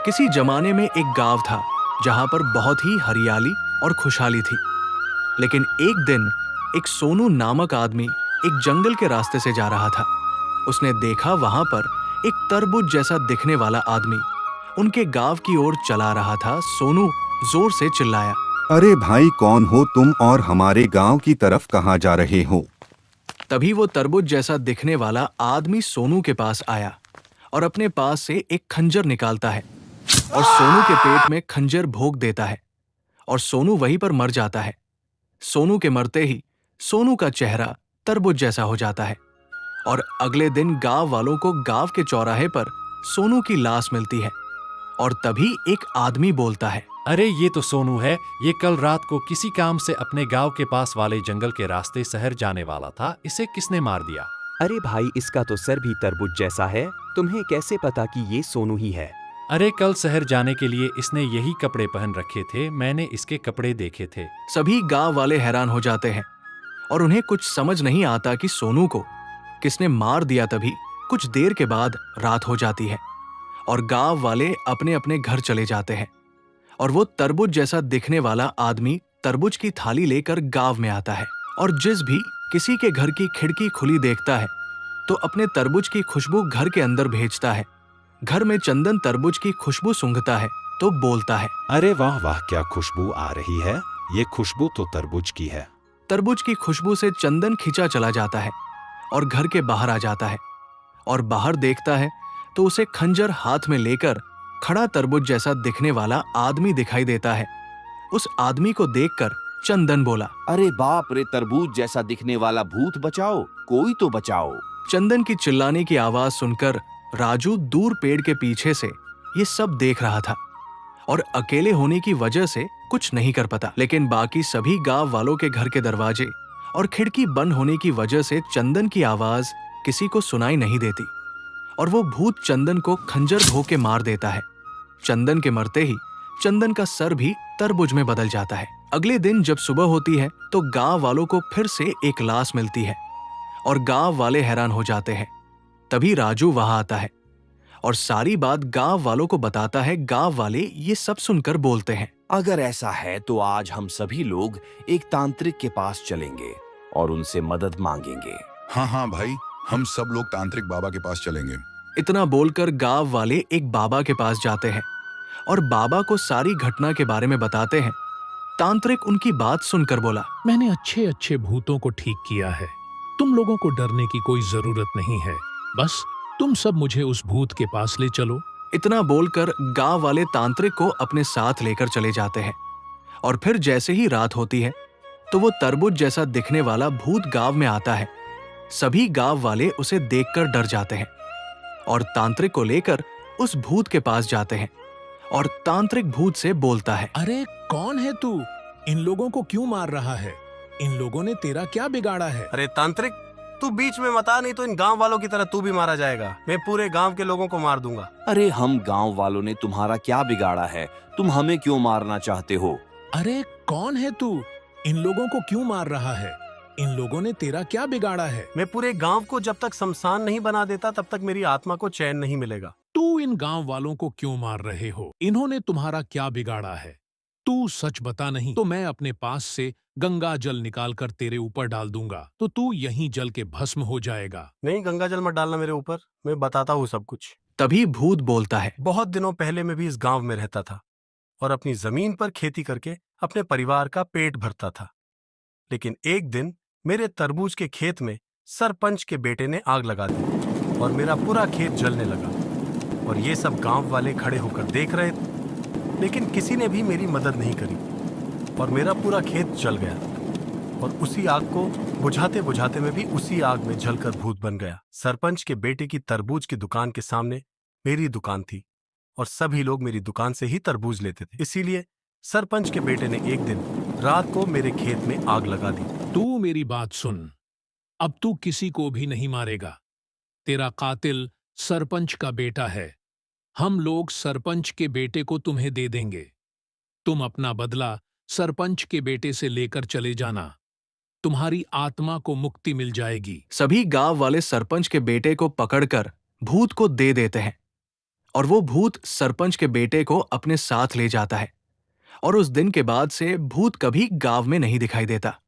किसी जमाने में एक गांव था जहां पर बहुत ही हरियाली और खुशहाली थी। लेकिन एक दिन एक सोनू नामक आदमी एक जंगल के रास्ते से जा रहा था। उसने देखा वहां पर एक तरबूज जैसा दिखने वाला आदमी उनके गांव की ओर चला रहा था। सोनू जोर से चिल्लाया, अरे भाई, कौन हो तुम और हमारे गांव की तरफ कहाँ जा रहे हो? तभी वो तरबूज जैसा दिखने वाला आदमी सोनू के पास आया और अपने पास से एक खंजर निकालता है और सोनू के पेट में खंजर भोंक देता है और सोनू वहीं पर मर जाता है। सोनू के मरते ही सोनू का चेहरा तरबूज जैसा हो जाता है और अगले दिन गांव वालों को गांव के चौराहे पर सोनू की लाश मिलती है। और तभी एक आदमी बोलता है, अरे ये तो सोनू है। ये कल रात को किसी काम से अपने गांव के पास वाले जंगल के रास्ते शहर जाने वाला था। इसे किसने मार दिया? अरे भाई, इसका तो सर भी तरबूज जैसा है। तुम्हें कैसे पता कि ये सोनू ही है? अरे कल शहर जाने के लिए इसने यही कपड़े पहन रखे थे। मैंने इसके कपड़े देखे थे। सभी गांव वाले हैरान हो जाते हैं और उन्हें कुछ समझ नहीं आता कि सोनू को किसने मार दिया। तभी कुछ देर के बाद रात हो जाती है और गांव वाले अपने अपने घर चले जाते हैं और वो तरबूज जैसा दिखने वाला आदमी तरबूज की थाली लेकर गांव में आता है और जिस भी किसी के घर की खिड़की खुली देखता है तो अपने तरबूज की खुशबू घर के अंदर भेजता है। घर में चंदन तरबूज की खुशबू सूंघता है तो बोलता है, अरे वाह वाह, क्या खुशबू आ रही है। ये खुशबू तो तरबूज की है। तरबूज की खुशबू से चंदन खिंचा चला जाता है और घर के बाहर आ जाता है और बाहर देखता है तो उसे खंजर हाथ में लेकर खड़ा तरबूज जैसा दिखने वाला आदमी दिखाई देता है। उस आदमी को देखकर चंदन बोला, अरे बाप रे, तरबूज जैसा दिखने वाला भूत बचाओ, कोई तो बचाओ। चंदन की चिल्लाने की आवाज सुनकर राजू दूर पेड़ के पीछे से ये सब देख रहा था और अकेले होने की वजह से कुछ नहीं कर पाता। लेकिन बाकी सभी गांव वालों के घर के दरवाजे और खिड़की बंद होने की वजह से चंदन की आवाज किसी को सुनाई नहीं देती और वो भूत चंदन को खंजर भोंक के मार देता है। चंदन के मरते ही चंदन का सर भी तरबूज में बदल जाता है। अगले दिन जब सुबह होती है तो गांव वालों को फिर से एक लाश मिलती है और गांव वाले हैरान हो जाते हैं। तभी राजू वहां आता है और सारी बात गांव वालों को बताता है। गांव वाले ये सब सुनकर बोलते हैं, अगर ऐसा है तो आज हम सभी लोग एक तांत्रिक के पास चलेंगे और उनसे मदद मांगेंगे। हाँ हाँ भाई, हम सब लोग तांत्रिक बाबा के पास चलेंगे। इतना बोलकर गांव वाले एक बाबा के पास जाते हैं और बाबा को सारी घटना के बारे में बताते हैं। तांत्रिक उनकी बात सुनकर बोला, मैंने अच्छे अच्छे भूतों को ठीक किया है। तुम लोगों को डरने की कोई जरूरत नहीं है। बस तुम सब मुझे उस भूत के पास ले चलो। इतना बोलकर गांव वाले तांत्रिक को अपने साथ लेकर चले जाते हैं और फिर जैसे ही रात होती है तो वो तरबूज जैसा दिखने वाला भूत गांव में आता है। सभी गांव वाले उसे देखकर डर जाते हैं और तांत्रिक को लेकर उस भूत के पास जाते हैं और तांत्रिक भूत से बोलता है, अरे कौन है तू? इन लोगों को क्यों मार रहा है? इन लोगों ने तेरा क्या बिगाड़ा है? अरे तांत्रिक, तू बीच में मत आ, नहीं तो इन गांव वालों की तरह तू भी मारा जाएगा। मैं पूरे गांव के लोगों को मार दूंगा। अरे हम गांव वालों ने तुम्हारा क्या बिगाड़ा है? तुम हमें क्यों मारना चाहते हो? अरे कौन है तू? इन लोगों को क्यों मार रहा है? इन लोगों ने तेरा क्या बिगाड़ा है? मैं पूरे गांव को जब तक शमशान नहीं बना देता तब तक मेरी आत्मा को चैन नहीं मिलेगा। तू इन गांव वालों को क्यों मार रहे हो? इन्होंने तुम्हारा क्या बिगाड़ा है? तू सच बता, नहीं तो मैं अपने पास से गंगा जल निकालकर तेरे ऊपर डाल दूंगा तो तू यहीं जल के भस्म हो जाएगा। नहीं, गंगा जल मत डालना मेरे ऊपर, मैं बताता हूँ सब कुछ। तभी भूत बोलता है, बहुत दिनों पहले मैं भी इस गांव में रहता था और अपनी जमीन पर खेती करके अपने परिवार का पेट भरता था। लेकिन एक दिन मेरे तरबूज के खेत में सरपंच के बेटे ने आग लगा दी और मेरा पूरा खेत जलने लगा और ये सब गांव वाले खड़े होकर देख रहे थे। लेकिन किसी ने भी मेरी मदद नहीं करी और मेरा पूरा खेत जल गया और उसी आग को बुझाते बुझाते मैं भी उसी आग में जलकर भूत बन गया। सरपंच के बेटे की तरबूज की दुकान के सामने मेरी दुकान थी और सभी लोग मेरी दुकान से ही तरबूज लेते थे। इसीलिए सरपंच के बेटे ने एक दिन रात को मेरे खेत में आग लगा दी। तू मेरी बात सुन, अब तू किसी को भी नहीं मारेगा। तेरा कातिल सरपंच का बेटा है। हम लोग सरपंच के बेटे को तुम्हें दे देंगे। तुम अपना बदला सरपंच के बेटे से लेकर चले जाना। तुम्हारी आत्मा को मुक्ति मिल जाएगी। सभी गांव वाले सरपंच के बेटे को पकड़कर भूत को दे देते हैं और वो भूत सरपंच के बेटे को अपने साथ ले जाता है और उस दिन के बाद से भूत कभी गांव में नहीं दिखाई देता।